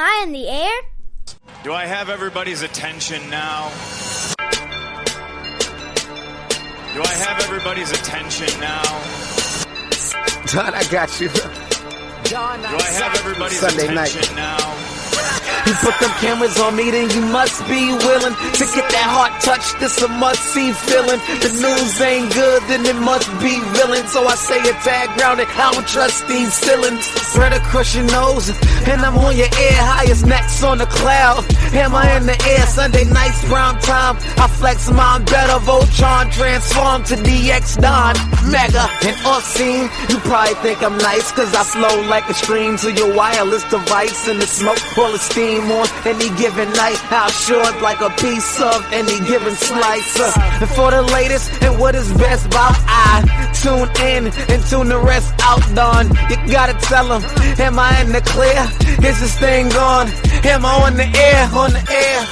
I in the air? Do I have everybody's attention now? Do I have everybody's attention now? Don, I got you. Don, do I have everybody's Sunday attention night. now? You put them cameras on me, then you must be willing to get that heart touch. This a must-see feeling. The news ain't good, then it must be villain. So I say a tag grounded, I don't trust these ceilings. Spread across your nose, and I'm on your ear. Highest necks on the cloud, hammer in the air. Sunday nights, prime time. I flex mine better. Voltron transform to DX Don Mega and off-scene. You probably think I'm nice, cause I flow like a stream to your wireless device. And the smoke full of steam on any given night. How short like a piece of any given slice. And for the latest and what is best about, I tune in and tune the rest out. Don, you gotta tell them, am I in the clear? Is this thing on? Am I on the air? On the air?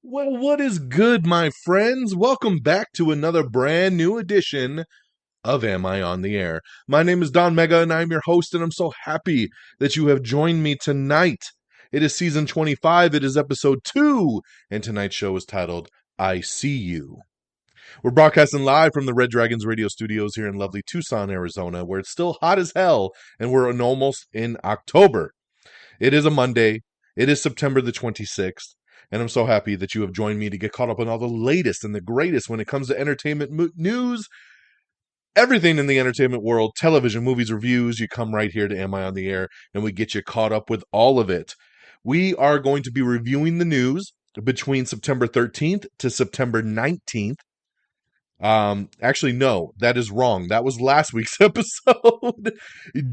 Well, what is good, my friends? Welcome back to another brand new edition of Am I on the Air? My name is DONMEGA, and I'm your host, and I'm so happy that you have joined me tonight. It is season 25, it is episode 2, and tonight's show is titled, I See You. We're broadcasting live from the Red Dragons radio studios here in lovely Tucson, Arizona, where it's still hot as hell, and we're almost in October. It is a Monday. It is September the 26th. And I'm so happy that you have joined me to get caught up on all the latest and the greatest when it comes to entertainment news, everything in the entertainment world, television, movies, reviews. You come right here to Am I on the Air, and we get you caught up with all of it. We are going to be reviewing the news between September 13th to September 19th. Actually, no, that is wrong. That was last week's episode.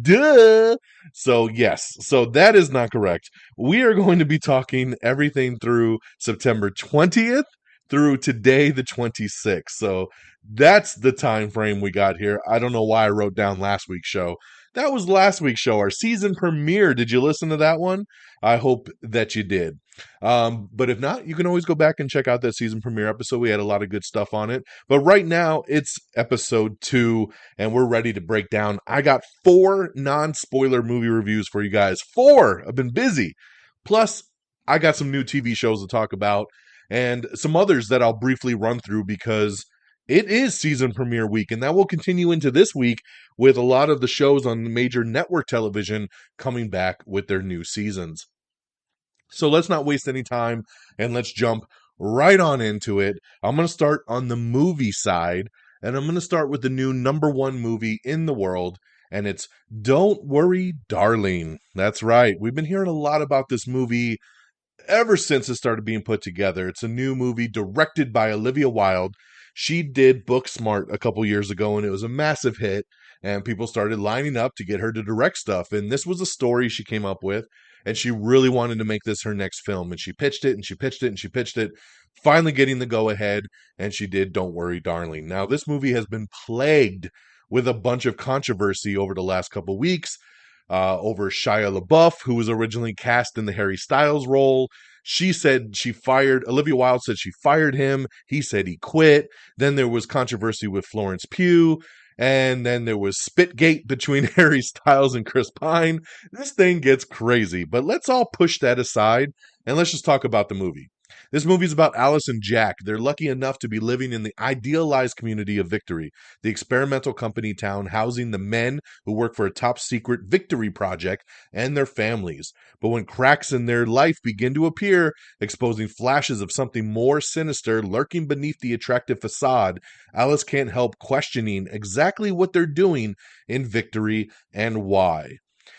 Duh. So yes, so that is not correct. We are going to be talking everything through September 20th through today, the 26th. So that's the time frame we got here. I don't know why I wrote down last week's show. That was last week's show, our season premiere. Did you listen to that one? I hope that you did. But if not, you can always go back and check out that season premiere episode. We had a lot of good stuff on it. But right now, it's episode 2, and we're ready to break down. I got 4 non-spoiler movie reviews for you guys. 4! I've been busy. Plus, I got some new TV shows to talk about, and some others that I'll briefly run through because it is season premiere week, and that will continue into this week with a lot of the shows on major network television coming back with their new seasons. So let's not waste any time, and let's jump right on into it. I'm going to start on the movie side, and I'm going to start with the new #1 movie in the world, and it's Don't Worry, Darling. That's right. We've been hearing a lot about this movie ever since it started being put together. It's a new movie directed by Olivia Wilde. She did Booksmart a couple years ago, and it was a massive hit, and people started lining up to get her to direct stuff. And this was a story she came up with, and she really wanted to make this her next film. And she pitched it, and she pitched it, and she pitched it, finally getting the go-ahead, and she did Don't Worry, Darling. Now, this movie has been plagued with a bunch of controversy over the last couple weeks, over Shia LaBeouf, who was originally cast in the Harry Styles role. Olivia Wilde said she fired him. He said he quit. Then there was controversy with Florence Pugh. And then there was Spitgate between Harry Styles and Chris Pine. This thing gets crazy. But let's all push that aside and let's just talk about the movie. This movie is about Alice and Jack. They're lucky enough to be living in the idealized community of Victory, the experimental company town housing the men who work for a top-secret Victory project and their families. But when cracks in their life begin to appear, exposing flashes of something more sinister lurking beneath the attractive facade, Alice can't help questioning exactly what they're doing in Victory and why.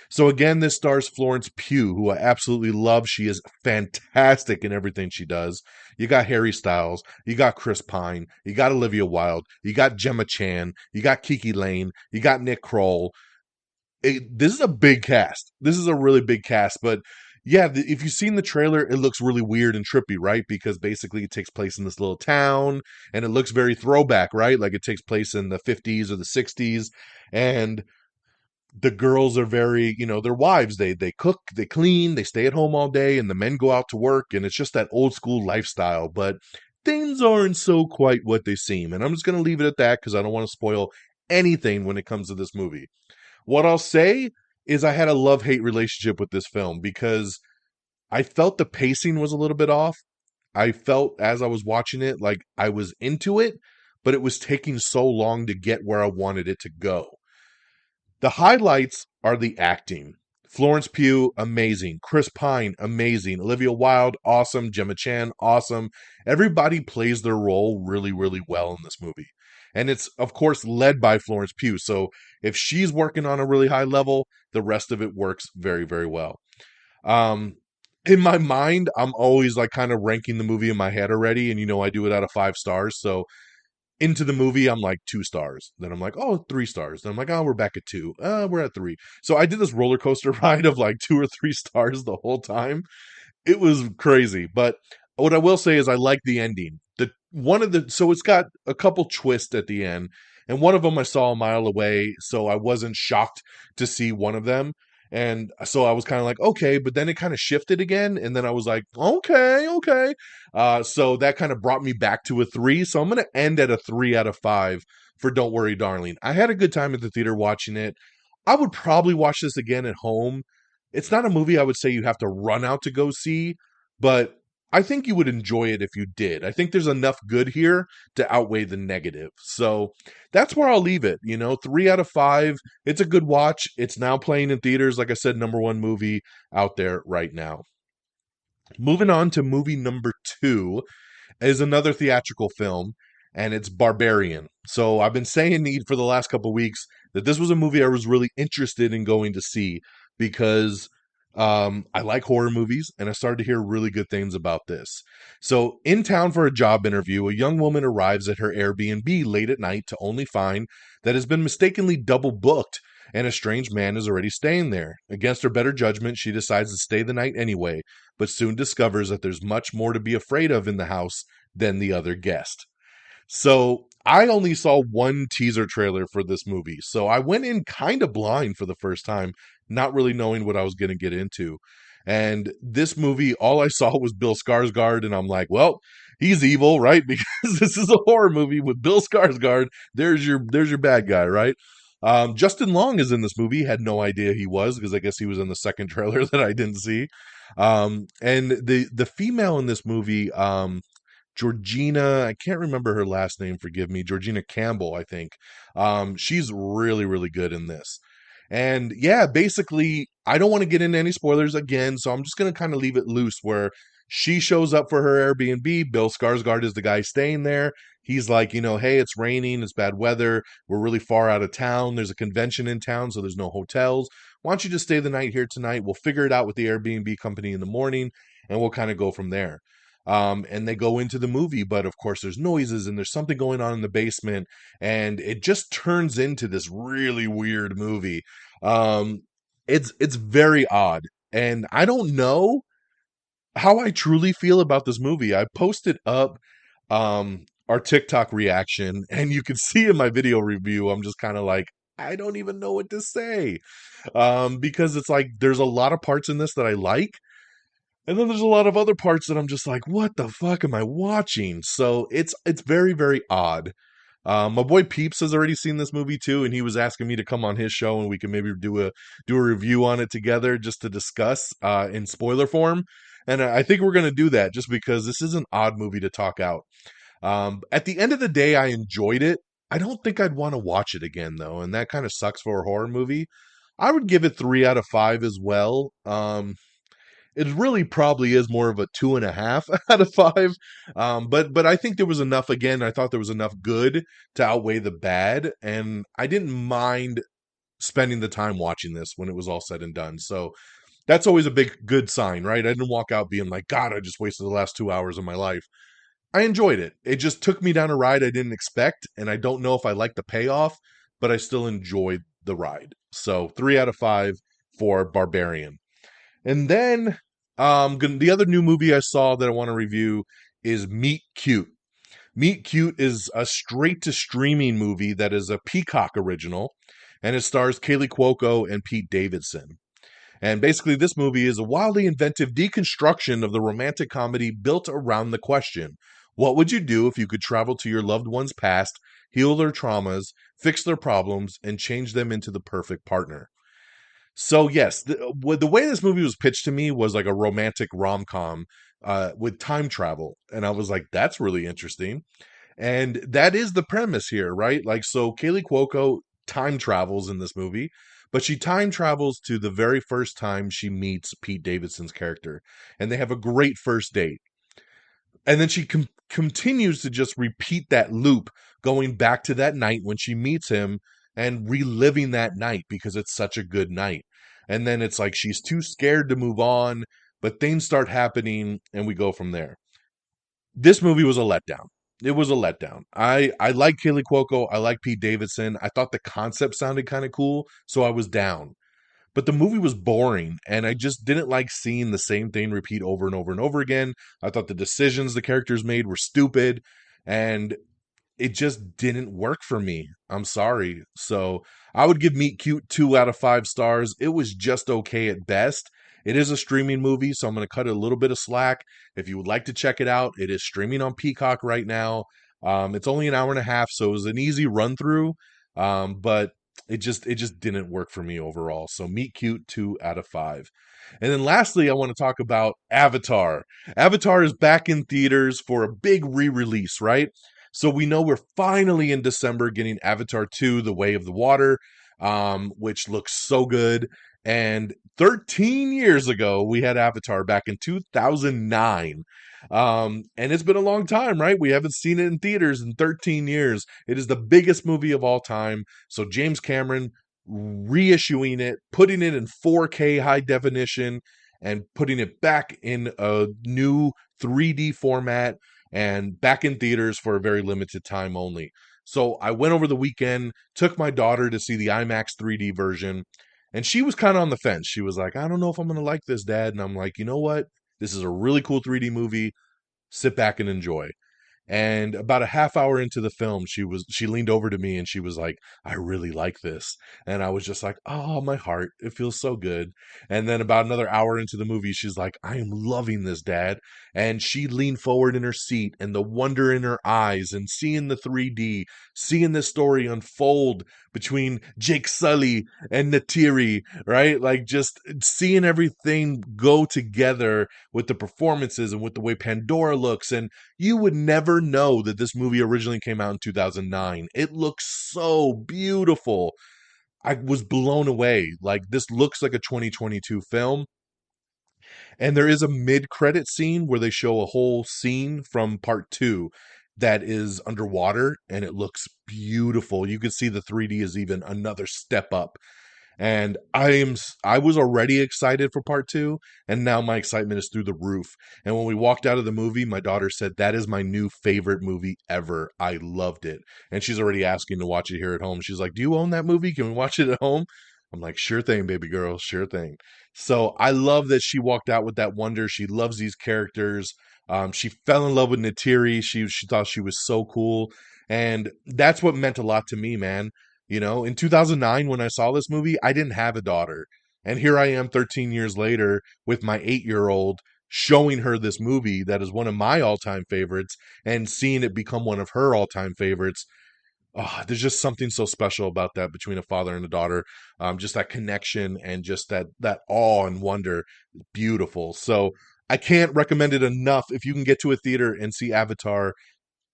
So again, this stars Florence Pugh, who I absolutely love. She is fantastic in everything she does. You got Harry Styles, you got Chris Pine, you got Olivia Wilde, you got Gemma Chan, you got Kiki Lane, you got Nick Kroll. This is a big cast. This is a really big cast, but yeah, if you've seen the trailer, it looks really weird and trippy, right? Because basically it takes place in this little town, and it looks very throwback, right? Like it takes place in the 50s or the 60s, and the girls are very, they're wives. They cook, they clean, they stay at home all day, and the men go out to work, and it's just that old school lifestyle. But things aren't so quite what they seem. And I'm just going to leave it at that because I don't want to spoil anything when it comes to this movie. What I'll say is I had a love-hate relationship with this film because I felt the pacing was a little bit off. I felt as I was watching it, like I was into it, but it was taking so long to get where I wanted it to go. The highlights are the acting. Florence Pugh, amazing. Chris Pine, amazing. Olivia Wilde, awesome. Gemma Chan, awesome. Everybody plays their role really, really well in this movie. And it's, of course, led by Florence Pugh. So if she's working on a really high level, the rest of it works very, very well. In my mind, I'm always like kind of ranking the movie in my head already. And, I do it out of 5 stars. So into the movie, I'm like 2 stars. Then I'm like, 3 stars. Then I'm like, we're back at 2. We're at 3. So I did this roller coaster ride of like 2 or 3 stars the whole time. It was crazy. But what I will say is I like the ending. So it's got a couple twists at the end, and one of them I saw a mile away, so I wasn't shocked to see one of them. And so I was kind of like, okay, but then it kind of shifted again, and then I was like, okay. So that kind of brought me back to a 3. So I'm going to end at a 3 out of 5 for Don't Worry, Darling. I had a good time at the theater watching it. I would probably watch this again at home. It's not a movie I would say you have to run out to go see, but I think you would enjoy it if you did. I think there's enough good here to outweigh the negative. So that's where I'll leave it. 3 out of 5. It's a good watch. It's now playing in theaters. Like I said, #1 movie out there right now. Moving on to movie number 2 is another theatrical film, and it's Barbarian. So I've been saying for the last couple of weeks that this was a movie I was really interested in going to see because I like horror movies, and I started to hear really good things about this. So in town for a job interview, a young woman arrives at her Airbnb late at night to only find that has been mistakenly double booked, and a strange man is already staying there. Against her better judgment, she decides to stay the night anyway, but soon discovers that there's much more to be afraid of in the house than the other guest. So I only saw one teaser trailer for this movie. So I went in kind of blind for the first time, not really knowing what I was going to get into. And this movie, all I saw was Bill Skarsgård, and I'm like, well, he's evil, right? Because this is a horror movie with Bill Skarsgård. There's your bad guy, right? Justin Long is in this movie. Had no idea he was, because I guess he was in the second trailer that I didn't see. And the female in this movie, Georgina, I can't remember her last name, forgive me, Georgina Campbell, I think. She's really, really good in this. And yeah, basically, I don't want to get into any spoilers again, so I'm just going to kind of leave it loose where she shows up for her Airbnb. Bill Skarsgård is the guy staying there. He's like, hey, it's raining, it's bad weather, we're really far out of town, there's a convention in town, so there's no hotels. Why don't you just stay the night here tonight? We'll figure it out with the Airbnb company in the morning, and we'll kind of go from there. And they go into the movie, but of course there's noises and there's something going on in the basement, and it just turns into this really weird movie. It's very odd, and I don't know how I truly feel about this movie. I posted up our TikTok reaction, and you can see in my video review, I'm just kind of like, I don't even know what to say. Because it's like there's a lot of parts in this that I like, and then there's a lot of other parts that I'm just like, what the fuck am I watching? So it's very, very odd. My boy Peeps has already seen this movie too, and he was asking me to come on his show and we can maybe do a review on it together just to discuss in spoiler form. And I think we're going to do that just because this is an odd movie to talk out. At the end of the day, I enjoyed it. I don't think I'd want to watch it again though, and that kind of sucks for a horror movie. I would give it 3 out of 5 as well. It really probably is more of a 2.5 out of 5. But I think there was enough, again, I thought there was enough good to outweigh the bad. And I didn't mind spending the time watching this when it was all said and done. So that's always a big good sign, right? I didn't walk out being like, God, I just wasted the last 2 hours of my life. I enjoyed it. It just took me down a ride I didn't expect. And I don't know if I like the payoff, but I still enjoyed the ride. So 3 out of 5 for Barbarian. And then the other new movie I saw that I want to review is Meet Cute. Meet Cute is a straight-to-streaming movie that is a Peacock original. and it stars Kaylee Cuoco and Pete Davidson. And basically, this movie is a wildly inventive deconstruction of the romantic comedy built around the question: what would you do if you could travel to your loved one's past, heal their traumas, fix their problems, and change them into the perfect partner? So, yes, the way this movie was pitched to me was like a romantic rom-com with time travel. And I was like, that's really interesting. And that is the premise here, right? Like, so Kaylee Cuoco time travels in this movie, but she time travels to the very first time she meets Pete Davidson's character, and they have a great first date. And then she continues to just repeat that loop, going back to that night when she meets him and reliving that night because it's such a good night. And then it's like she's too scared to move on, but things start happening, and we go from there. This movie was a letdown. It was a letdown. I like Kaylee Cuoco. I like Pete Davidson. I thought the concept sounded kind of cool, so I was down. But the movie was boring, and I just didn't like seeing the same thing repeat over and over and over again. I thought the decisions the characters made were stupid, and it just didn't work for me. I'm sorry. So I would give Meet Cute 2 out of 5 stars. It was just okay at best. It is a streaming movie, so I'm going to cut it a little bit of slack. If you would like to check it out, it is streaming on Peacock right now. It's only an hour and a half, so it was an easy run through. But it just didn't work for me overall. So Meet Cute 2 out of 5. And then lastly, I want to talk about Avatar. Avatar is back in theaters for a big re-release, right? So we know we're finally in December getting Avatar 2, The Way of the Water, which looks so good. And 13 years ago, we had Avatar back in 2009. And it's been a long time, right? We haven't seen it in theaters in 13 years. It is the biggest movie of all time. So James Cameron reissuing it, putting it in 4K high definition, and putting it back in a new 3D format and back in theaters for a very limited time only. So I went over the weekend, took my daughter to see the IMAX 3D version, and she was kind of on the fence. She was like, I don't know if I'm going to like this, Dad. And I'm like, you know what? This is a really cool 3D movie. Sit back and enjoy. And about a half hour into the film, she leaned over to me and she was like, I really like this. And I was just like, oh, my heart, it feels so good. And then about another hour into the movie, she's like, I am loving this, Dad. And she leaned forward in her seat, and the wonder in her eyes, and seeing the 3D, seeing this story unfold between Jake Sully and Natiri, right? Like, just seeing everything go together with the performances and with the way Pandora looks. And you would never know that this movie originally came out in 2009. It looks so beautiful. I was blown away. Like, this looks like a 2022 film. And there is a mid-credit scene where they show a whole scene from part 2 that is underwater, and it looks beautiful. You can see the 3D is even another step up. And I was already excited for part 2, and now my excitement is through the roof. And when we walked out of the movie, my daughter said, that is my new favorite movie ever. I loved it. And she's already asking to watch it here at home. She's like, do you own that movie? Can we watch it at home? I'm like, sure thing, baby girl, sure thing. So I love that she walked out with that wonder. She loves these characters. She fell in love with Natiri. She thought she was so cool. And that's what meant a lot to me, man. You know, in 2009, when I saw this movie, I didn't have a daughter. And here I am 13 years later with my 8-year-old, showing her this movie that is one of my all-time favorites, and seeing it become one of her all-time favorites. Oh, there's just something so special about that between a father and a daughter. Just that connection and just that awe and wonder. Beautiful. So I can't recommend it enough. If you can get to a theater and see Avatar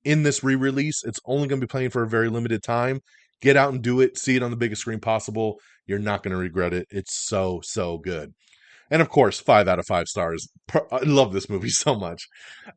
in this re-release, it's only going to be playing for a very limited time. Get out and do it. See it on the biggest screen possible. You're not going to regret it. It's so, so good. And of course, 5 out of 5 stars. I love this movie so much.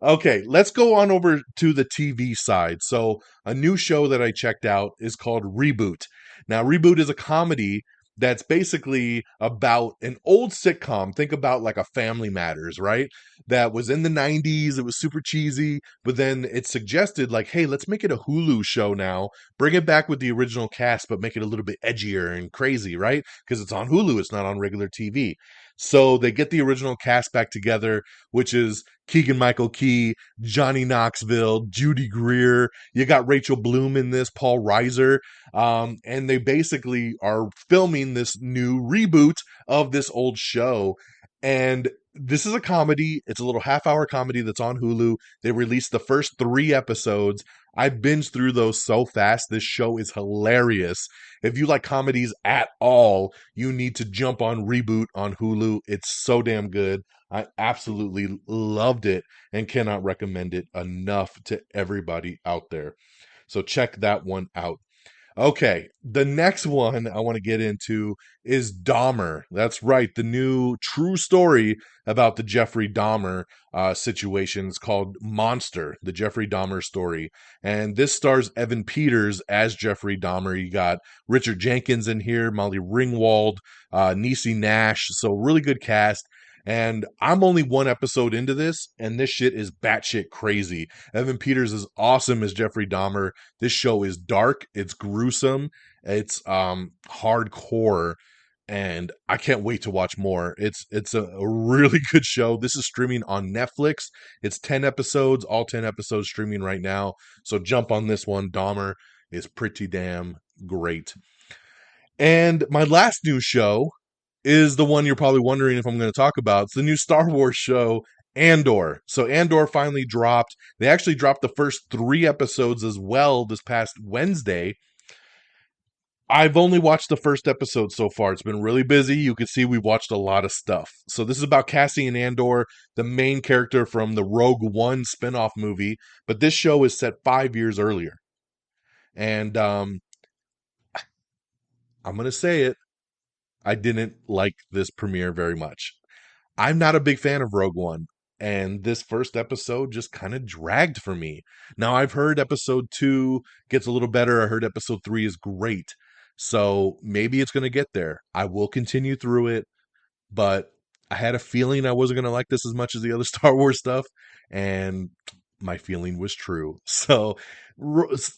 Okay, let's go on over to the TV side. So a new show that I checked out is called Reboot. Now, Reboot is a comedy that's basically about an old sitcom. Think about like a Family Matters, right? That was in the 90s. It was super cheesy, but then it suggested like, hey, let's make it a Hulu show now. Bring it back with the original cast, but make it a little bit edgier and crazy, right? Because it's on Hulu. It's not on regular TV. So they get the original cast back together, which is Keegan-Michael Key, Johnny Knoxville, Judy Greer. You got Rachel Bloom in this, Paul Reiser. And they basically are filming this new reboot of this old show. And this is a comedy. It's a little half-hour comedy that's on Hulu. They released the first 3 episodes. I binged through those so fast. This show is hilarious. If you like comedies at all, you need to jump on Reboot on Hulu. It's so damn good. I absolutely loved it and cannot recommend it enough to everybody out there. So check that one out. Okay, the next one I want to get into is Dahmer. That's right, the new true story about the Jeffrey Dahmer situation is called Monster, the Jeffrey Dahmer story. And this stars Evan Peters as Jeffrey Dahmer. You got Richard Jenkins in here, Molly Ringwald, Niecy Nash. So really good cast. And I'm only 1 episode into this, and this shit is batshit crazy. Evan Peters is awesome as Jeffrey Dahmer. This show is dark, it's gruesome, it's hardcore, and I can't wait to watch more. It's a really good show. This is streaming on Netflix. It's 10 episodes, all 10 episodes streaming right now. So jump on this one. Dahmer is pretty damn great. And my last new show is the one you're probably wondering if I'm going to talk about. It's the new Star Wars show, Andor. So Andor finally dropped. They actually dropped the first 3 episodes as well this past Wednesday. I've only watched the first episode so far. It's been really busy. You can see we watched a lot of stuff. So this is about Cassian Andor, the main character from the Rogue One spinoff movie. But this show is set 5 years earlier. And I'm going to say it. I didn't like this premiere very much. I'm not a big fan of Rogue One, and this first episode just kind of dragged for me. Now, I've heard episode 2 gets a little better. I heard episode 3 is great. So maybe it's going to get there. I will continue through it, but I had a feeling I wasn't going to like this as much as the other Star Wars stuff, and my feeling was true. So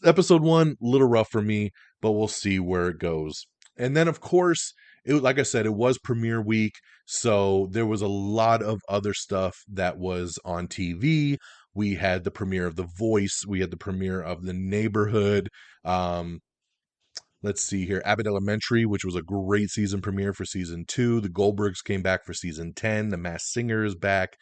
episode 1, a little rough for me, but we'll see where it goes. And then, of course, like I said, it was premiere week, so there was a lot of other stuff that was on TV. We had the premiere of The Voice. We had the premiere of The Neighborhood. Let's see here. Abbott Elementary, which was a great season premiere for season 2. The Goldbergs came back for season 10. The Masked Singer is back.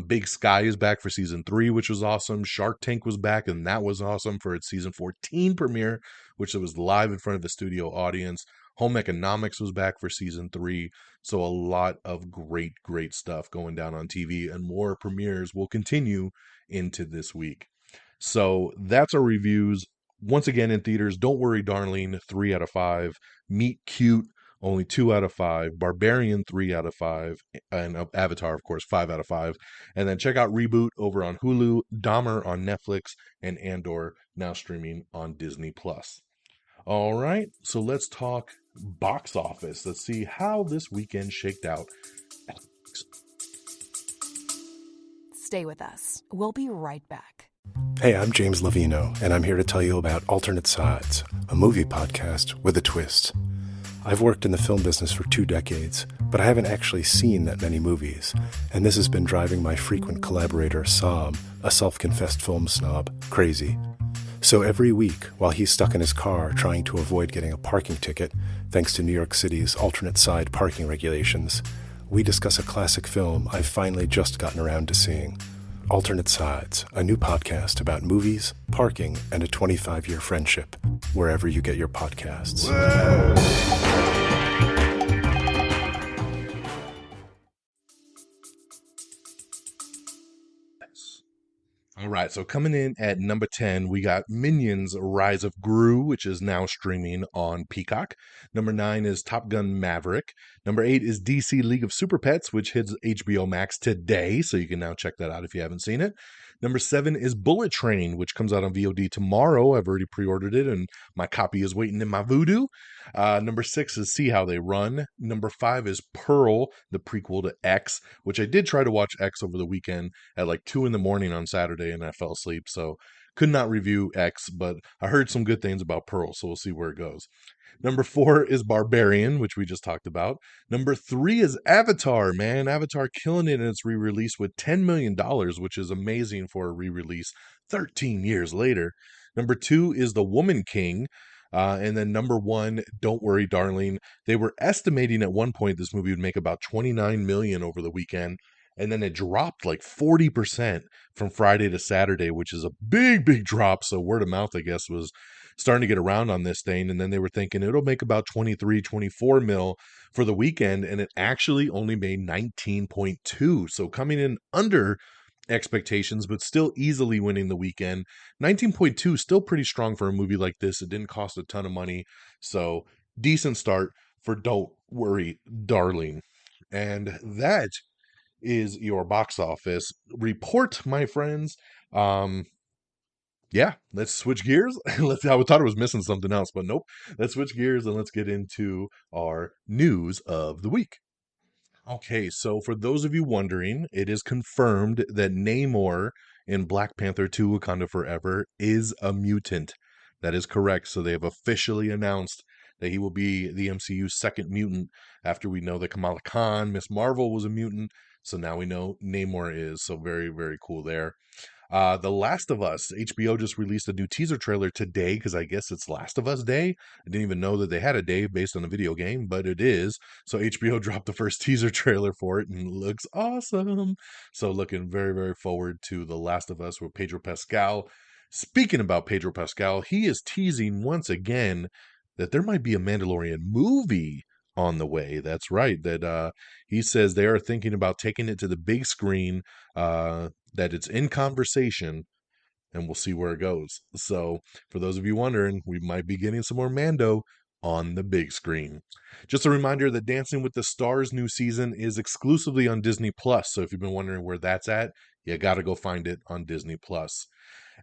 Big Sky is back for season 3, which was awesome. Shark Tank was back, and that was awesome for its season 14 premiere, which it was live in front of the studio audience. Home Economics was back for season 3. So a lot of great, great stuff going down on TV, and more premieres will continue into this week. So that's our reviews. Once again, in theaters, Don't Worry Darling, 3 out of 5. Meet Cute, only 2 out of 5. Barbarian, 3 out of 5. And Avatar, of course, 5 out of 5. And then check out Reboot over on Hulu, Dahmer on Netflix, and Andor now streaming on Disney+. All right, so let's talk box office. Let's see how this weekend shaked out. Stay with us. We'll be right back. Hey, I'm James Lovino, and I'm here to tell you about Alternate Sides, a movie podcast with a twist. I've worked in the film business for 2 decades, but I haven't actually seen that many movies, and this has been driving my frequent collaborator, Sam, a self-confessed film snob, crazy. So every week, while he's stuck in his car trying to avoid getting a parking ticket, thanks to New York City's alternate side parking regulations, we discuss a classic film I've finally just gotten around to seeing. Alternate Sides, a new podcast about movies, parking, and a 25-year friendship, wherever you get your podcasts. All right, so coming in at number 10, we got Minions: Rise of Gru, which is now streaming on Peacock. Number 9 is Top Gun: Maverick. Number 8 is DC League of Super Pets, which hits HBO Max today, so you can now check that out if you haven't seen it. Number 7 is Bullet Train, which comes out on VOD tomorrow. I've already pre-ordered it, and my copy is waiting in my voodoo. Number 6 is See How They Run. Number 5 is Pearl, the prequel to X, which I did try to watch X over the weekend at like 2 in the morning on Saturday, and I fell asleep. So Could not review X, but I heard some good things about Pearl, so we'll see where it goes. Number 4 is Barbarian, which we just talked about. Number 3 is Avatar, man. Avatar killing it in its re-release with $10 million, which is amazing for a re-release 13 years later. Number 2 is The Woman King. And then number 1, Don't Worry, Darling. They were estimating at one point this movie would make about $29 million over the weekend. And then it dropped like 40% from Friday to Saturday, which is a big, big drop. So word of mouth, I guess, was starting to get around on this thing. And then they were thinking it'll make about 23, 24 mil for the weekend. And it actually only made 19.2. So coming in under expectations, but still easily winning the weekend. 19.2, still pretty strong for a movie like this. It didn't cost a ton of money. So decent start for Don't Worry, Darling. And that is your box office report, my friends. Yeah, let's switch gears. I thought I was missing something else, but nope. Let's switch gears and let's get into our news of the week. Okay, so for those of you wondering, it is confirmed that Namor in Black Panther 2 Wakanda Forever is a mutant. That is correct. So they have officially announced that he will be the MCU's second mutant after we know that Kamala Khan, Miss Marvel, was a mutant. So now we know Namor is. So very, very cool there. The Last of Us, HBO just released a new teaser trailer today because I guess it's Last of Us Day. I didn't even know that they had a day based on a video game, but it is. So HBO dropped the first teaser trailer for it and it looks awesome. So looking very, very forward to The Last of Us with Pedro Pascal. Speaking about Pedro Pascal, he is teasing once again that there might be a Mandalorian movie on the way. That's right. That he says they are thinking about taking it to the big screen, that it's in conversation, and we'll see where it goes. So for those of you wondering, we might be getting some more Mando on the big screen. Just a reminder that Dancing with the Stars new season is exclusively on Disney Plus. So if you've been wondering where that's at, you got to go find it on Disney Plus.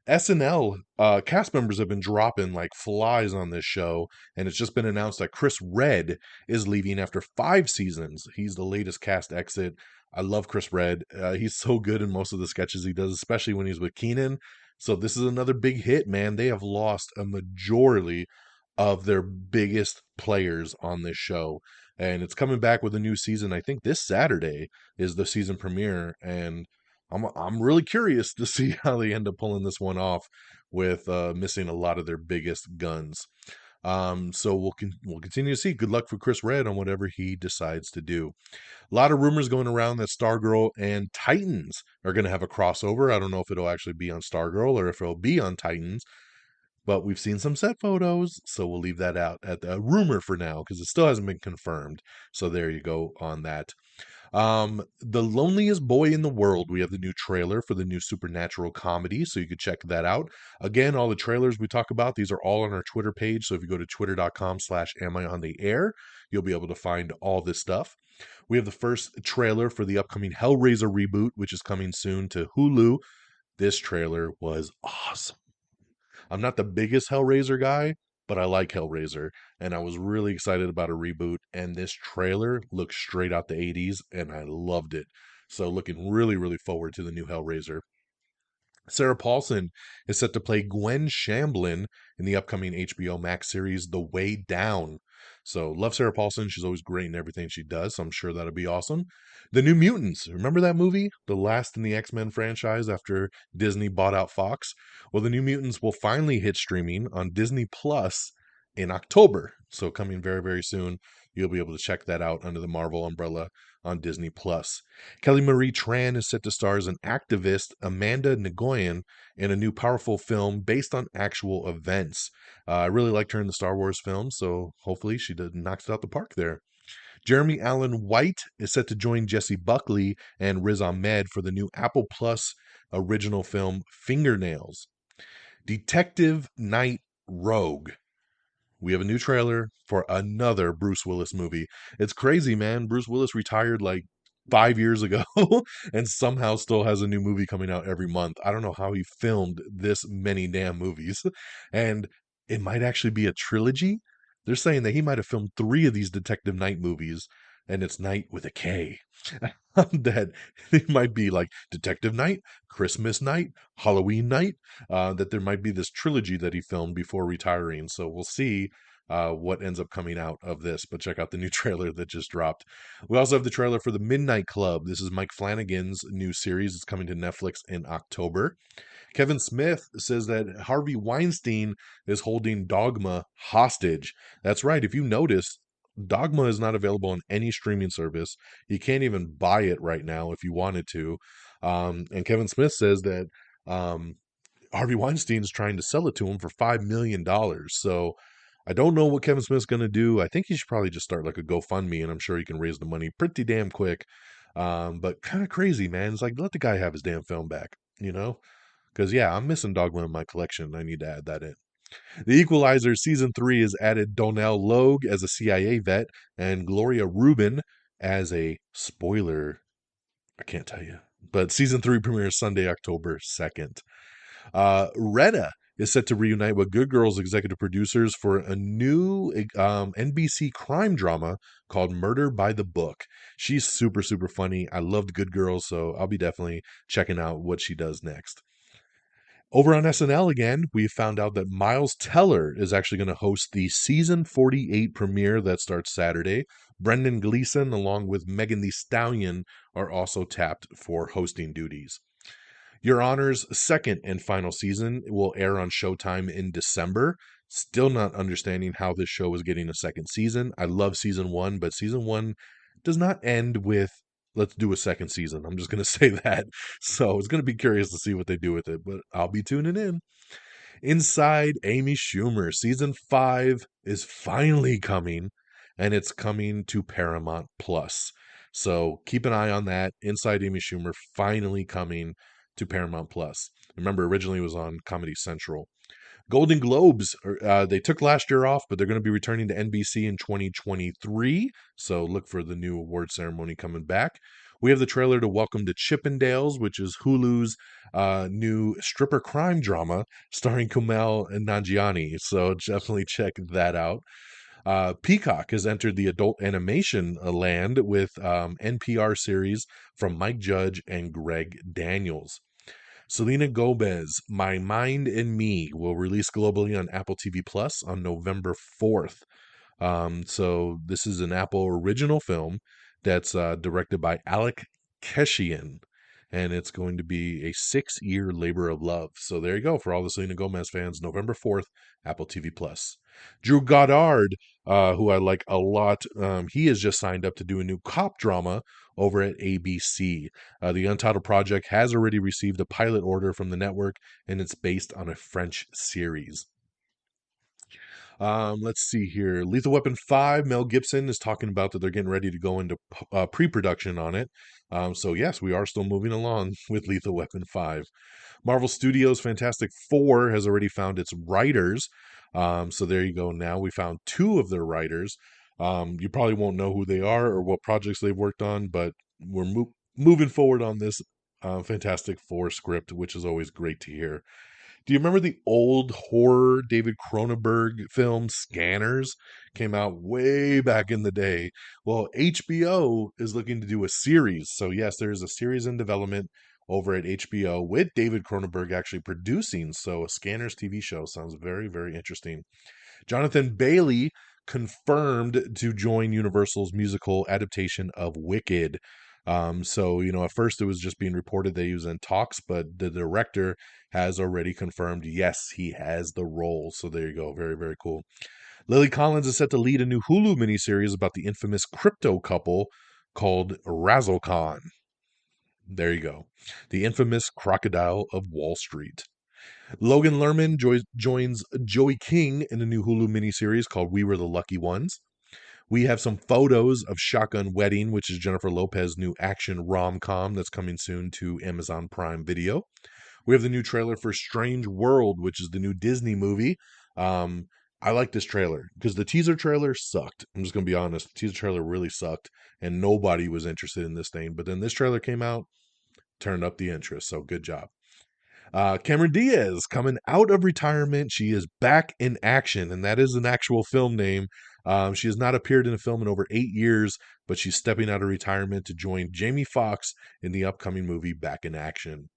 SNL cast members have been dropping like flies on this show, and it's just been announced that Chris Redd is leaving after 5 seasons. He's the latest cast exit. I love Chris Redd. He's so good in most of the sketches he does, especially when he's with Keenan. So this is another big hit, man. They have lost a majority of their biggest players on this show, and it's coming back with a new season. I think this Saturday is the season premiere, and I'm really curious to see how they end up pulling this one off with missing a lot of their biggest guns. So we'll continue to see. Good luck for Chris Redd on whatever he decides to do. A lot of rumors going around that Stargirl and Titans are going to have a crossover. I don't know if it'll actually be on Stargirl or if it'll be on Titans, but we've seen some set photos, so we'll leave that out at the rumor for now because it still hasn't been confirmed. So there you go on that. The Loneliest Boy in the World. We have the new trailer for the new supernatural comedy, so you can check that out. Again, all the trailers we talk about, these are all on our Twitter page. So if you go to twitter.com/amiontheair, you'll be able to find all this stuff. We have the first trailer for the upcoming Hellraiser reboot, which is coming soon to Hulu. This trailer was awesome. I'm not the biggest Hellraiser guy, but I like Hellraiser, and I was really excited about a reboot, and this trailer looks straight out the 80s, and I loved it. So looking really, really forward to the new Hellraiser. Sarah Paulson is set to play Gwen Shamblin in the upcoming HBO Max series The Way Down. So love Sarah Paulson. She's always great in everything she does, so I'm sure that'll be awesome. The New Mutants. Remember that movie? The last in the X-Men franchise after Disney bought out Fox? Well, The New Mutants will finally hit streaming on Disney Plus in October. So coming very, very soon. You'll be able to check that out under the Marvel umbrella on Disney Plus. Kelly Marie Tran is set to star as an activist, Amanda Nguyen, in a new powerful film based on actual events. I really liked her in the Star Wars film, so hopefully she knocks it out the park there. Jeremy Allen White is set to join Jesse Buckley and Riz Ahmed for the new Apple Plus original film Fingernails. Detective Night Rogue. We have a new trailer for another Bruce Willis movie. It's crazy, man. Bruce Willis retired like 5 years ago and somehow still has a new movie coming out every month. I don't know how he filmed this many damn movies. And it might actually be a trilogy. They're saying that he might have filmed 3 of these Detective Night movies and it's night with a K. That it might be like Detective Night, Christmas Night, Halloween Night, that there might be this trilogy that he filmed before retiring. So we'll see what ends up coming out of this. But check out the new trailer that just dropped. We also have the trailer for The Midnight Club. This is Mike Flanagan's new series. It's coming to Netflix in October. Kevin Smith says that Harvey Weinstein is holding Dogma hostage. That's right. If you notice, Dogma is not available on any streaming service. You can't even buy it right now if you wanted to. And Kevin Smith says that Harvey Weinstein is trying to sell it to him for $5 million. So I don't know what Kevin Smith's going to do. I think he should probably just start like a GoFundMe, and I'm sure he can raise the money pretty damn quick. But kind of crazy, man. It's like, let the guy have his damn film back, you know? Because, yeah, I'm missing Dogma in my collection. I need to add that in. The Equalizer Season 3 has added Donnell Logue as a CIA vet and Gloria Rubin as a spoiler. I can't tell you. But Season 3 premieres Sunday, October 2nd. Retta is set to reunite with Good Girls executive producers for a new NBC crime drama called Murder by the Book. She's super, super funny. I loved Good Girls, so I'll be definitely checking out what she does next. Over on SNL again, we found out that Miles Teller is actually going to host the season 48 premiere that starts Saturday. Brendan Gleeson, along with Megan Thee Stallion, are also tapped for hosting duties. Your Honor's second and final season will air on Showtime in December. Still not understanding how this show is getting a second season. I love season 1, but season 1 does not end with let's do a second season. I'm just going to say that. So it's going to be curious to see what they do with it, but I'll be tuning in. Inside Amy Schumer, season 5 is finally coming, and it's coming to Paramount Plus. So keep an eye on that. Inside Amy Schumer finally coming to Paramount Plus. Remember, originally it was on Comedy Central. Golden Globes, they took last year off, but they're going to be returning to NBC in 2023. So look for the new award ceremony coming back. We have the trailer to Welcome to Chippendales, which is Hulu's new stripper crime drama starring Kumail Nanjiani. So definitely check that out. Peacock has entered the adult animation land with NPR series from Mike Judge and Greg Daniels. Selena Gomez, My Mind and Me, will release globally on Apple TV Plus on November 4th. So this is an Apple original film that's directed by Alec Keshian, and it's going to be a 6-year labor of love. So there you go for all the Selena Gomez fans. November 4th, Apple TV Plus. Drew Goddard, who I like a lot, he has just signed up to do a new cop drama over at ABC. The Untitled Project has already received a pilot order from the network, and it's based on a French series. Let's see here. Lethal Weapon 5, Mel Gibson is talking about that they're getting ready to go into pre-production on it. So yes, we are still moving along with Lethal Weapon 5. Marvel Studios' Fantastic Four has already found its writers. So there you go. Now we found 2 of their writers. You probably won't know who they are or what projects they've worked on, but we're moving forward on this Fantastic Four script, which is always great to hear. Do you remember the old horror David Cronenberg film Scanners? Came out way back in the day. Well, HBO is looking to do a series. So yes, there's a series in development over at HBO with David Cronenberg actually producing. So a Scanners TV show sounds very, very interesting. Jonathan Bailey confirmed to join Universal's musical adaptation of Wicked. So, at first it was just being reported that he was in talks, but the director has already confirmed, yes, he has the role. So there you go. Very, very cool. Lily Collins is set to lead a new Hulu miniseries about the infamous crypto couple called Razzlecon. There you go. The infamous crocodile of Wall Street. Logan Lerman joins Joey King in a new Hulu miniseries called We Were the Lucky Ones. We have some photos of Shotgun Wedding, which is Jennifer Lopez's new action rom-com that's coming soon to Amazon Prime Video. We have the new trailer for Strange World, which is the new Disney movie. I like this trailer because the teaser trailer sucked. I'm just going to be honest. The teaser trailer really sucked, and nobody was interested in this thing. But then this trailer came out, turned up the interest, so good job. Cameron Diaz coming out of retirement. She is back in action, and that is an actual film name. She has not appeared in a film in over 8 years, but she's stepping out of retirement to join Jamie Foxx in the upcoming movie Back in Action.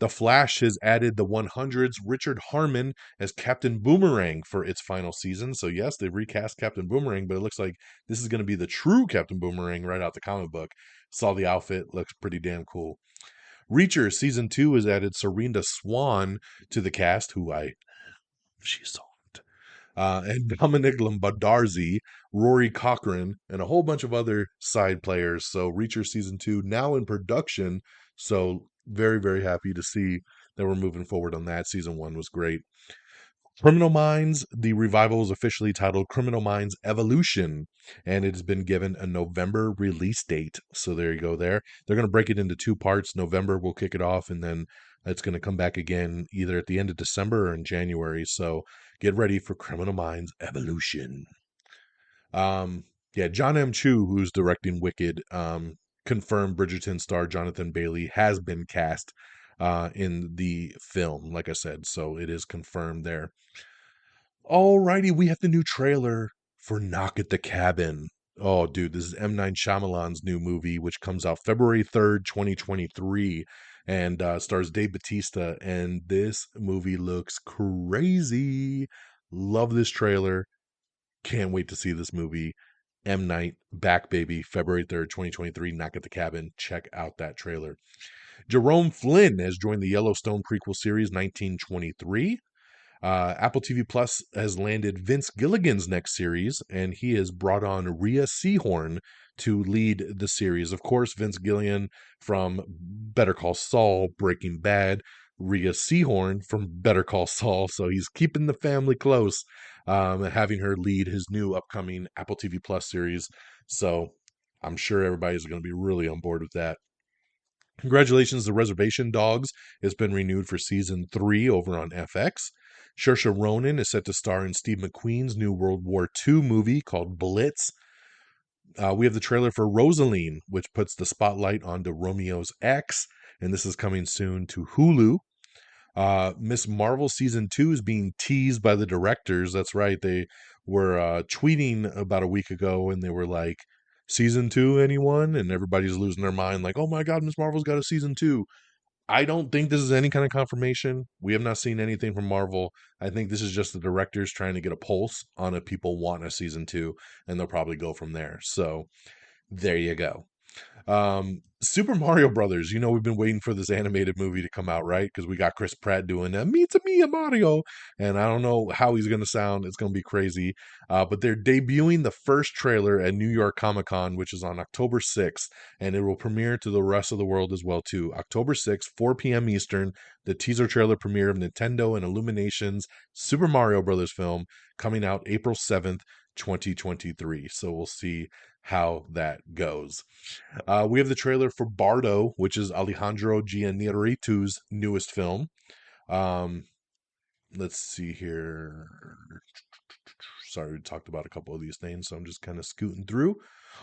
The Flash has added the 100's Richard Harmon as Captain Boomerang for its final season. So yes, they've recast Captain Boomerang, but it looks like this is going to be the true Captain Boomerang right out the comic book. Saw the outfit, looks pretty damn cool. Reacher Season 2 has added Serinda Swan to the cast, she's soft. And Dominic Lombardarzi, Rory Cochrane, and a whole bunch of other side players. So Reacher Season 2 now in production. So very, very happy to see that we're moving forward on that. Season 1 was great. Criminal Minds, the revival is officially titled Criminal Minds Evolution, and it has been given a November release date. So there you go there. They're going to break it into 2 parts. November will kick it off, and then it's going to come back again either at the end of December or in January. So get ready for Criminal Minds Evolution. John M. Chu, who's directing Wicked, confirmed Bridgerton star Jonathan Bailey has been cast in the film, like I said. So it is confirmed there. Alrighty, we have the new trailer for Knock at the Cabin. Oh, dude, this is M. Night Shyamalan's new movie, which comes out February 3rd, 2023, and stars Dave Bautista, and this movie looks crazy. Love this trailer. Can't wait to see this movie. M. Night, back baby, February 3rd, 2023, Knock at the Cabin. Check out that trailer. Jerome Flynn has joined the Yellowstone prequel series 1923. Apple TV Plus has landed Vince Gilligan's next series, and he has brought on Rhea Seehorn to lead the series. Of course, Vince Gilligan from Better Call Saul, Breaking Bad, Rhea Seehorn from Better Call Saul, so he's keeping the family close, having her lead his new upcoming Apple TV Plus series. So I'm sure everybody's going to be really on board with that. Congratulations, The Reservation Dogs has been renewed for season 3 over on FX. Saoirse Ronan is set to star in Steve McQueen's new World War II movie called Blitz. We have the trailer for Rosaline, which puts the spotlight onto Romeo's ex, and this is coming soon to Hulu. Miss Marvel Season 2 is being teased by the directors. That's right, they were tweeting about a week ago, and they were like, Season 2, anyone? And everybody's losing their mind, like, oh my god, Miss Marvel's got a Season 2. I don't think this is any kind of confirmation. We have not seen anything from Marvel. I think this is just the directors trying to get a pulse on if people want a Season 2, and they'll probably go from there. So, there you go. Super Mario Brothers, we've been waiting for this animated movie to come out, right? Because we got Chris Pratt doing Meet Me Mario, and I don't know how he's going to sound. It's going to be crazy. But they're debuting the first trailer at New York Comic Con, which is on October 6th, and it will premiere to the rest of the world as well, too. October 6th, 4 p.m. Eastern, the teaser trailer premiere of Nintendo and Illumination's Super Mario Brothers film, coming out April 7th, 2023. So we'll see how that goes. We have the trailer for Bardo, which is Alejandro Gianniaritu's newest film. Let's see here. Sorry, we talked about a couple of these names, so I'm just kind of scooting through.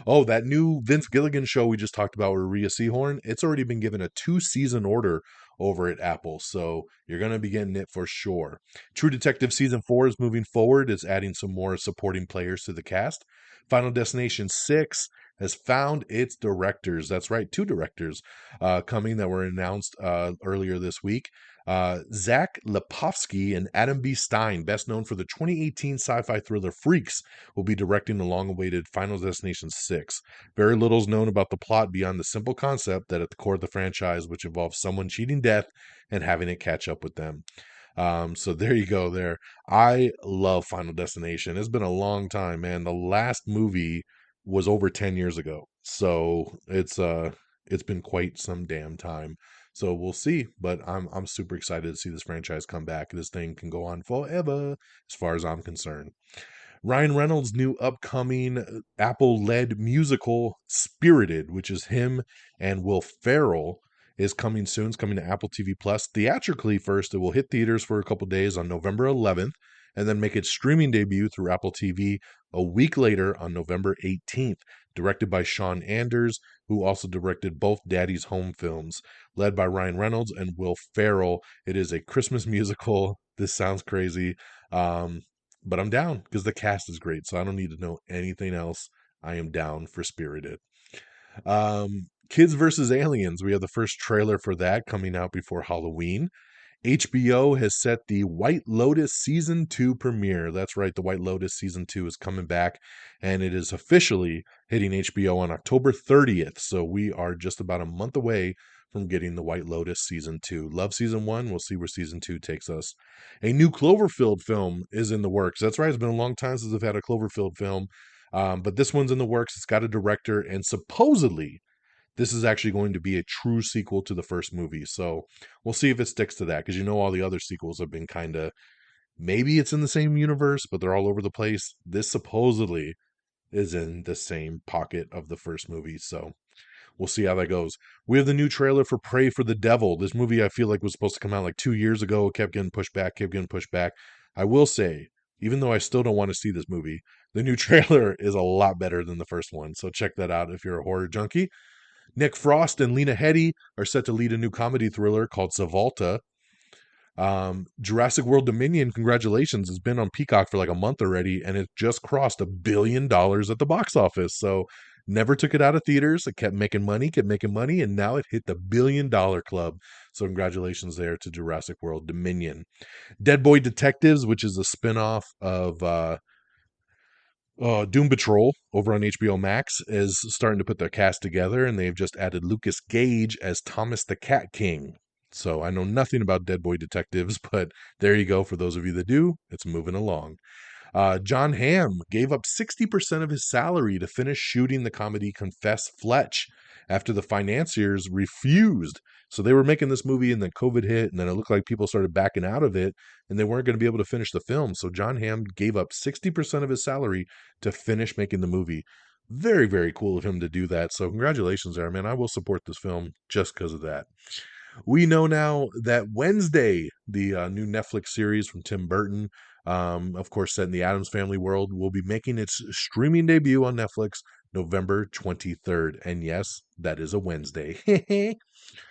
Oh, that new Vince Gilligan show we just talked about with Rhea Seehorn, it's already been given a 2-season order over at Apple, so you're going to be getting it for sure. True Detective Season 4 is moving forward. It's adding some more supporting players to the cast. Final Destination 6 has found its directors. That's right, 2 directors coming that were announced earlier this week. Zach Lipovsky and Adam B. Stein, best known for the 2018 sci-fi thriller Freaks, will be directing the long-awaited Final Destination 6. Very little is known about the plot beyond the simple concept that at the core of the franchise, which involves someone cheating death and having it catch up with them. So there you go there. I love Final Destination. It's been a long time, man. The last movie was over 10 years ago. So it's been quite some damn time. So we'll see, but I'm super excited to see this franchise come back. This thing can go on forever as far as I'm concerned. Ryan Reynolds' new upcoming Apple-led musical Spirited, which is him and Will Ferrell, is coming soon. It's coming to Apple TV Plus. Theatrically first, it will hit theaters for a couple days on November 11th, and then make its streaming debut through Apple TV a week later on November 18th. Directed by Sean Anders, who also directed both Daddy's Home films. Led by Ryan Reynolds and Will Ferrell. It is a Christmas musical. This sounds crazy, but I'm down because the cast is great, so I don't need to know anything else I am down for Spirited. Kids versus Aliens. We have the first trailer for that coming out before Halloween. HBO has set the White Lotus Season 2 premiere. That's right, the White Lotus Season 2 is coming back, and it is officially hitting HBO on October 30th. So we are just about a month away from getting the White Lotus Season 2. Love Season 1. We'll see where Season 2 takes us. A new Cloverfield film is in the works. That's right, it's been a long time since I've had a Cloverfield film, but this one's in the works. It's got a director, and supposedly this is actually going to be a true sequel to the first movie. So we'll see if it sticks to that, because all the other sequels have been kind of, maybe it's in the same universe, but they're all over the place. This supposedly is in the same pocket of the first movie. So we'll see how that goes. We have the new trailer for Pray for the Devil. This movie I feel like was supposed to come out like 2 years ago. Kept getting pushed back. I will say, even though I still don't want to see this movie, the new trailer is a lot better than the first one. So check that out if you're a horror junkie. Nick Frost and Lena Headey are set to lead a new comedy thriller called Zavalta. Jurassic World Dominion, congratulations, has been on Peacock for like a month already, and it just crossed $1 billion at the box office. So never took it out of theaters. It kept making money, and now it hit the $1 billion club. So congratulations there to Jurassic World Dominion. Dead Boy Detectives, which is a spinoff of Doom Patrol over on HBO Max, is starting to put their cast together, and they've just added Lucas Gage as Thomas the Cat King. So I know nothing about Dead Boy Detectives, but there you go. For those of you that do, it's moving along. John Hamm gave up 60% of his salary to finish shooting the comedy Confess Fletch after the financiers refused. So they were making this movie, and then COVID hit, and then it looked like people started backing out of it, and they weren't going to be able to finish the film. So John Hamm gave up 60% of his salary to finish making the movie. Very, very cool of him to do that. So congratulations there, man. I will support this film just because of that. We know now that Wednesday, the new Netflix series from Tim Burton, of course set in the Addams Family world, will be making its streaming debut on Netflix November 23rd. And yes, that is a Wednesday.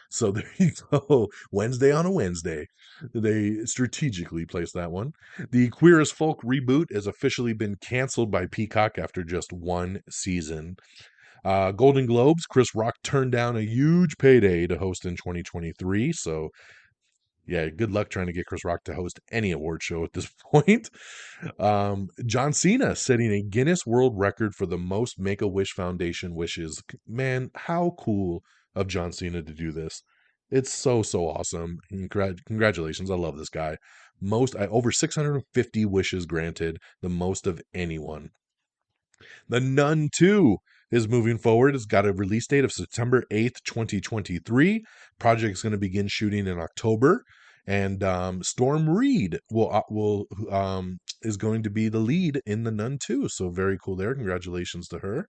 So there you go. Wednesday on a Wednesday. They strategically placed that one. The Queer as Folk reboot has officially been canceled by Peacock after just one season. Golden Globes, Chris Rock turned down a huge payday to host in 2023. So yeah, good luck trying to get Chris Rock to host any award show at this point. John Cena setting a Guinness World Record for the most Make-A-Wish Foundation wishes. Man, how cool of John Cena to do this. It's so awesome. Congratulations. I love this guy. Over 650 wishes granted, the most of anyone. The Nun 2 is moving forward. It's got a release date of September 8th, 2023. Project is going to begin shooting in October. And Storm Reed is going to be the lead in The Nun 2. So very cool there. Congratulations to her.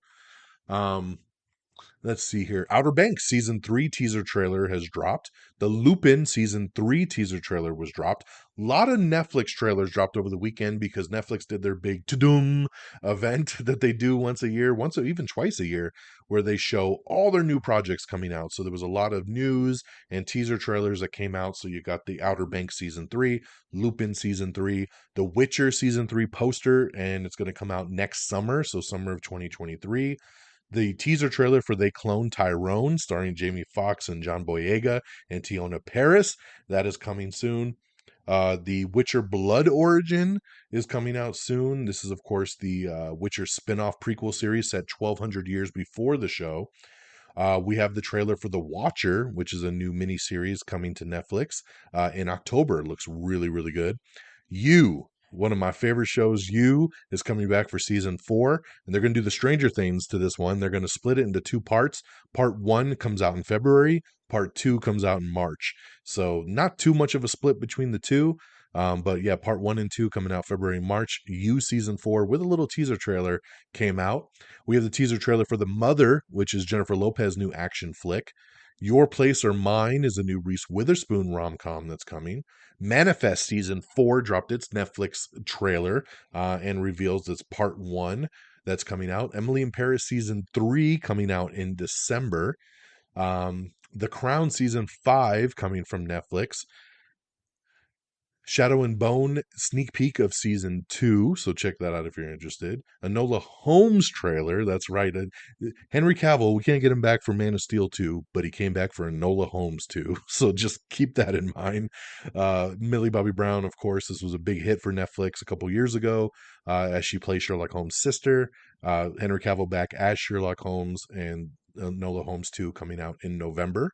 Let's see here. Outer Banks Season 3 teaser trailer has dropped. The Lupin Season 3 teaser trailer was dropped. A lot of Netflix trailers dropped over the weekend because Netflix did their big ta-doom event that they do once a year, once or even twice a year, where they show all their new projects coming out. So there was a lot of news and teaser trailers that came out. So you got the Outer Banks Season 3, Lupin Season 3, The Witcher Season 3 poster, and it's going to come out next summer, so summer of 2023. The teaser trailer for They Clone Tyrone, starring Jamie Foxx and John Boyega and Tiona Paris, that is coming soon. The Witcher Blood Origin is coming out soon. This is, of course, the Witcher spin-off prequel series set 1,200 years before the show. We have the trailer for The Watcher, which is a new miniseries coming to Netflix in October. It looks really, really good. One of my favorite shows, is coming back for season 4, and they're going to do the Stranger Things to this one. They're going to split it into 2 parts. Part 1 comes out in February. Part 2 comes out in March. So not too much of a split between the two. But yeah, part 1 and 2 coming out February and March. Season 4 with a little teaser trailer came out. We have the teaser trailer for The Mother, which is Jennifer Lopez's new action flick. Your Place or Mine is a new Reese Witherspoon rom-com that's coming. Manifest Season 4 dropped its Netflix trailer and reveals its part 1 that's coming out. Emily in Paris Season 3 coming out in December. The Crown Season 5 coming from Netflix. Shadow and Bone sneak peek of season 2, so check that out if you're interested. Enola Holmes trailer, that's right. Henry Cavill, we can't get him back for Man of Steel 2, but he came back for Enola Holmes 2, so just keep that in mind. Millie Bobby Brown, of course, this was a big hit for Netflix a couple years ago, as she plays Sherlock Holmes' sister. Henry Cavill back as Sherlock Holmes, and Enola Holmes 2 coming out in November.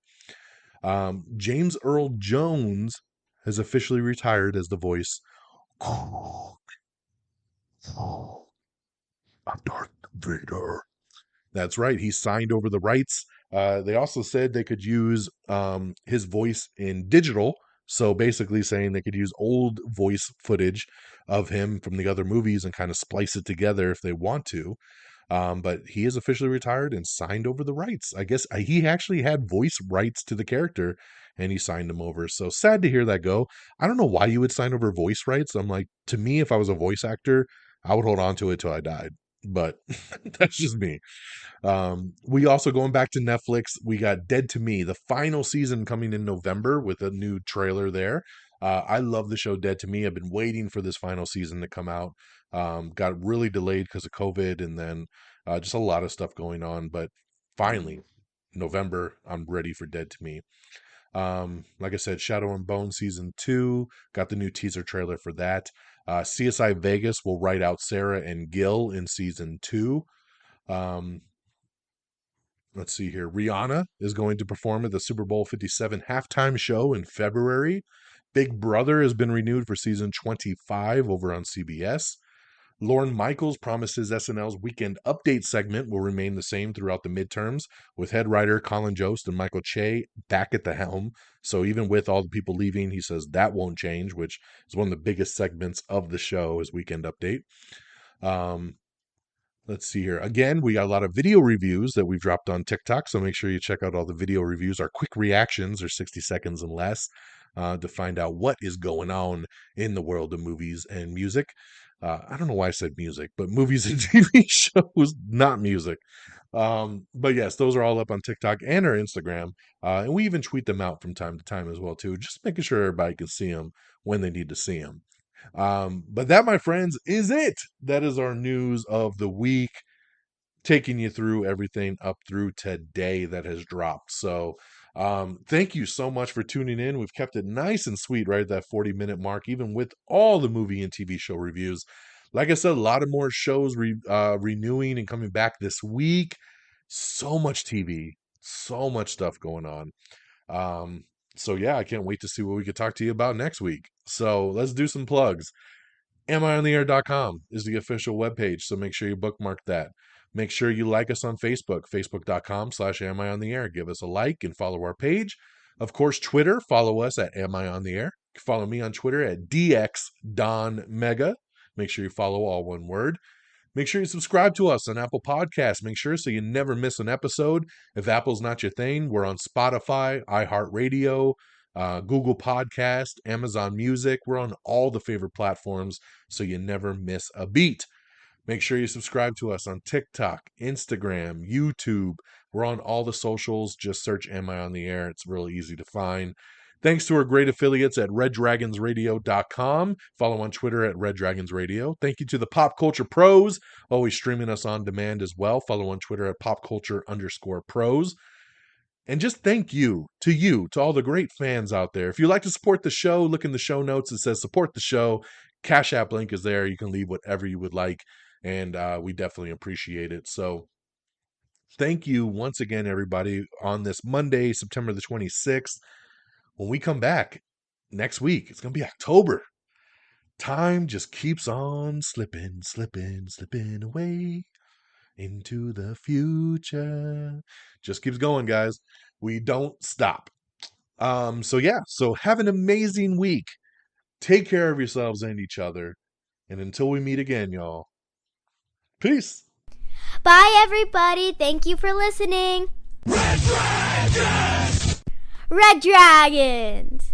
James Earl Jones has officially retired as the voice of Darth Vader. That's right. He signed over the rights. They also said they could use his voice in digital. So basically saying they could use old voice footage of him from the other movies and kind of splice it together if they want to. But he is officially retired and signed over the rights. I guess he actually had voice rights to the character and he signed them over. So sad to hear that go. I don't know why you would sign over voice rights. I'm like, to me, if I was a voice actor, I would hold on to it till I died. But that's just me. We also, going back to Netflix, we got Dead to Me, the final season coming in November with a new trailer there. I love the show Dead to Me. I've been waiting for this final season to come out. Got really delayed because of COVID and then just a lot of stuff going on. But finally, November, I'm ready for Dead to Me. Like I said, Shadow and Bone season 2, got the new teaser trailer for that. CSI Vegas will write out Sarah and Gil in season 2. Let's see here. Rihanna is going to perform at the Super Bowl 57 halftime show in February. Big Brother has been renewed for season 25 over on CBS. Lorne Michaels promises SNL's Weekend Update segment will remain the same throughout the midterms, with head writer Colin Jost and Michael Che back at the helm. So even with all the people leaving, he says that won't change, which is one of the biggest segments of the show is Weekend Update. Let's see here. Again, we got a lot of video reviews that we've dropped on TikTok, so make sure you check out all the video reviews. Our quick reactions are 60 seconds and less to find out what is going on in the world of movies and music. I don't know why I said music, but movies and TV shows, not music. But yes, those are all up on TikTok and our Instagram. And we even tweet them out from time to time as well, too. Just making sure everybody can see them when they need to see them. But that, my friends, is it. That is our news of the week, taking you through everything up through today that has dropped. So thank you so much for tuning in. We've kept it nice and sweet right at that 40-minute mark, even with all the movie and TV show reviews. Like I said, a lot of more shows renewing and coming back this week. So much TV, so much stuff going on. So yeah, I can't wait to see what we could talk to you about next week. So let's do some plugs. amiontheair.com is the official webpage, so make sure you bookmark that. Make sure you like us on Facebook, facebook.com/amiontheair. Give us a like and follow our page. Of course, Twitter, follow us at amiontheair. Follow me on Twitter at DXDonMega. Make sure you follow all one word. Make sure you subscribe to us on Apple Podcasts. Make sure so you never miss an episode. If Apple's not your thing, we're on Spotify, iHeartRadio, Google Podcast, Amazon Music. We're on all the favorite platforms, so you never miss a beat. Make sure you subscribe to us on TikTok, Instagram, YouTube. We're on all the socials. Just search Am I on the Air? It's really easy to find. Thanks to our great affiliates at reddragonsradio.com. Follow on Twitter at reddragonsradio. Thank you to the Pop Culture Pros, always streaming us on demand as well. Follow on Twitter at popculture_pros. And just thank you, to all the great fans out there. If you'd like to support the show, look in the show notes. It says support the show. Cashapp link is there. You can leave whatever you would like. And we definitely appreciate it. So thank you once again, everybody, on this Monday, September the 26th. When we come back next week, it's going to be October. Time just keeps on slipping away into the future. Just keeps going, guys. We don't stop. So have an amazing week. Take care of yourselves and each other. And until we meet again, y'all, peace. Bye, everybody. Thank you for listening. Red Dragons!